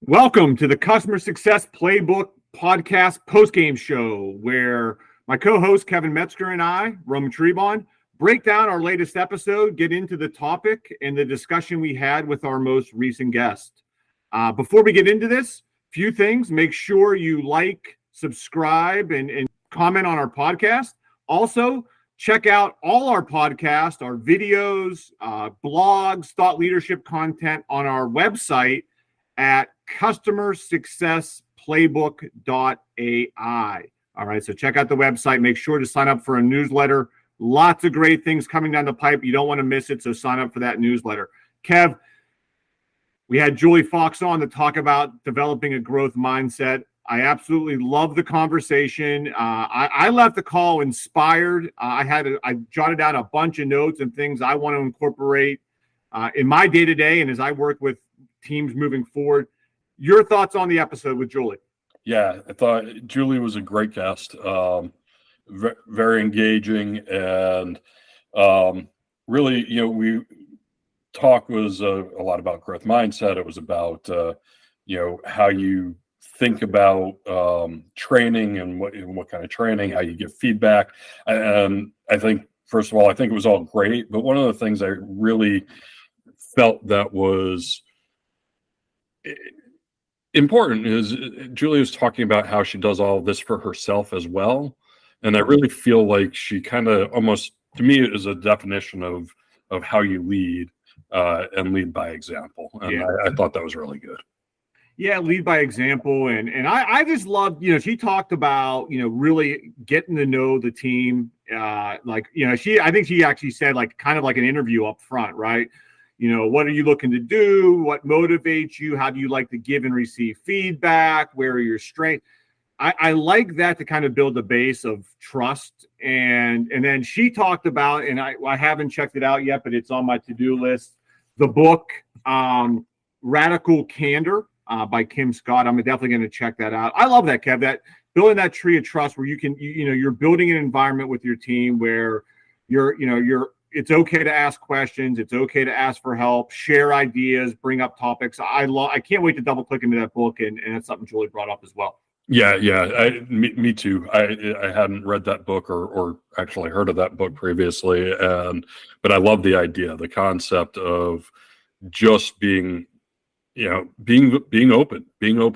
Welcome to the Customer Success Playbook podcast postgame show, where my co-host Kevin Metzger and I, Roman Trebon, break down our latest episode, get into the topic and the discussion we had with our most recent guest. Before we get into this, few things. Make sure you like, subscribe, and comment on our podcast. Also, check out all our podcasts, our videos, blogs, thought leadership content on our website at customersuccessplaybook.ai. All right, so check out the website. Make sure to sign up for a newsletter. Lots of great things coming down the pipe. You don't want to miss it, so sign up for that newsletter. Kev, we had Julie Fox on to talk about developing a growth mindset. I absolutely love the conversation. I left the call inspired. I jotted down a bunch of notes and things I want to incorporate in my day-to-day and as I work with teams moving forward. Your thoughts on the episode with Julie? Yeah, I thought Julie was a great guest, very engaging, and really, we talk was a lot about growth mindset. It was about how you think about training and what kind of training, how you give feedback. And I think, first of all, I think it was all great. But one of the things I really felt that was important is Julie was talking about how she does all of this for herself as well. And I really feel like she kind of almost, to me, is a definition of how you lead and lead by example. And yeah. I thought that was really good. Yeah, lead by example. And I just loved, she talked about, really getting to know the team. I think she actually said kind of like an interview up front, right? What are you looking to do? What motivates you? How do you like to give and receive feedback? Where are your strengths? I like that to kind of build a base of trust. And then she talked about, and I haven't checked it out yet, but it's on my to-do list, the book, Radical Candor by Kim Scott. I'm definitely going to check that out. I love that, Kev, that building that tree of trust where you can, you're building an environment with your team where it's okay to ask questions. It's okay to ask for help, share ideas, bring up topics. I can't wait to double click into that book. And that's something Julie brought up as well. Yeah. Me too. I hadn't read that book or actually heard of that book previously. But I love the idea, the concept of just being open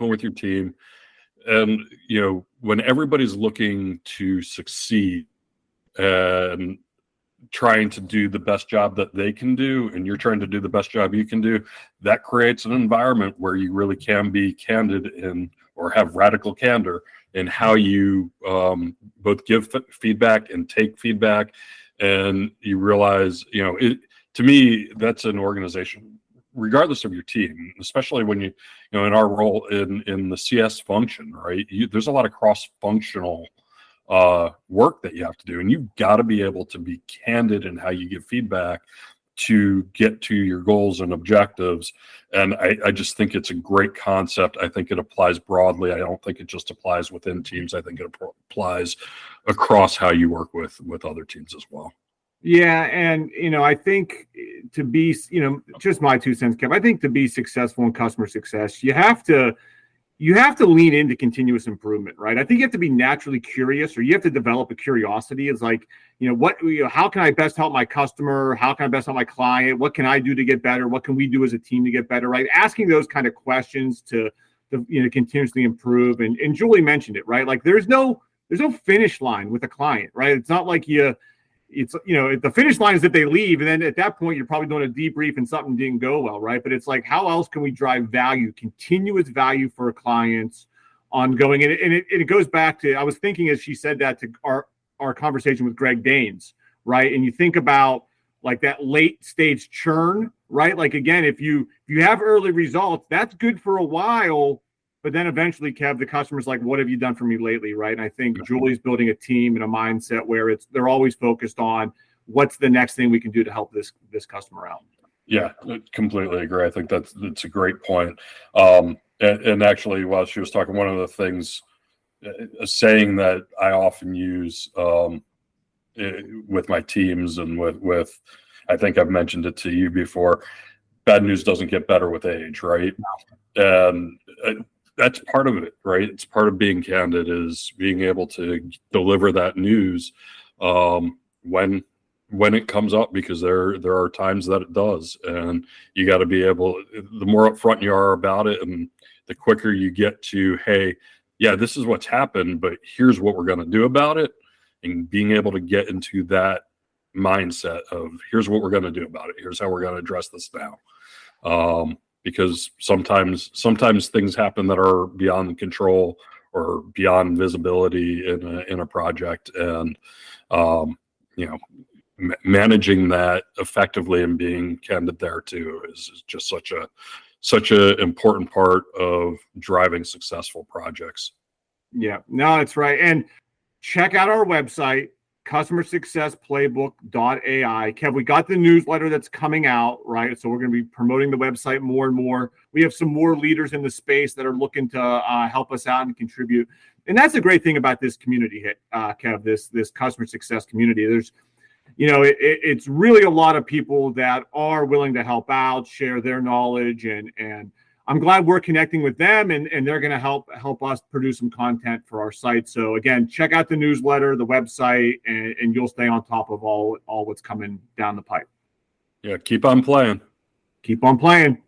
with your team. And, when everybody's looking to succeed and trying to do the best job that they can do, and you're trying to do the best job you can do, that creates an environment where you really can be candid or have radical candor in how you both give feedback and take feedback. And you realize, to me, that's an organization, regardless of your team, especially when in our role in the CS function, right? There's a lot of cross-functional work that you have to do, and you've got to be able to be candid in how you give feedback to get to your goals and objectives. And I just think it's a great concept. I think it applies broadly. I don't think it just applies within teams. I think it applies across how you work with other teams as well. Yeah. And, I think to be, just my 2 cents, Kev, I think to be successful in customer success, you have to lean into continuous improvement, right? I think you have to be naturally curious, or you have to develop a curiosity. It's like, how can I best help my customer? How can I best help my client? What can I do to get better? What can we do as a team to get better, right? Asking those kind of questions to continuously improve. And Julie mentioned it, right? Like there's no finish line with a client, right? It's not like the finish line is that they leave, and then at that point you're probably doing a debrief and something didn't go well, right? But it's like, how else can we drive value, continuous value for clients, ongoing? And it goes back to, I was thinking as she said that, to our conversation with Greg Danes, right? And you think about like that late stage churn, right? Like again, if you have early results, that's good for a while. But then eventually, Kev, the customer's like, what have you done for me lately, right? And I think Julie's building a team and a mindset where they're always focused on what's the next thing we can do to help this customer out. Yeah, I completely agree. I think that's a great point. And actually, while she was talking, one of the things, a saying that I often use with my teams and with I think I've mentioned it to you before, bad news doesn't get better with age, right? And that's part of it, right? It's part of being candid, is being able to deliver that news when it comes up, because there are times that it does, and you got to be able. The more upfront you are about it, and the quicker you get to, hey, yeah, this is what's happened, but here's what we're going to do about it, and being able to get into that mindset of, here's what we're going to do about it. Here's how we're going to address this now. Because sometimes things happen that are beyond control or beyond visibility in a project, and managing that effectively and being candid there too is just such a important part of driving successful projects. Yeah, no, that's right. And check out our website, customersuccessplaybook.ai. Kev, we got the newsletter that's coming out, right? So we're going to be promoting the website more and more. We have some more leaders in the space that are looking to help us out and contribute. And that's the great thing about this community, Kev, this customer success community. There's, it's really a lot of people that are willing to help out, share their knowledge, and I'm glad we're connecting with them, and they're going to help us produce some content for our site. So again, check out the newsletter, the website, and you'll stay on top of all what's coming down the pipe. Yeah, keep on playing. Keep on playing.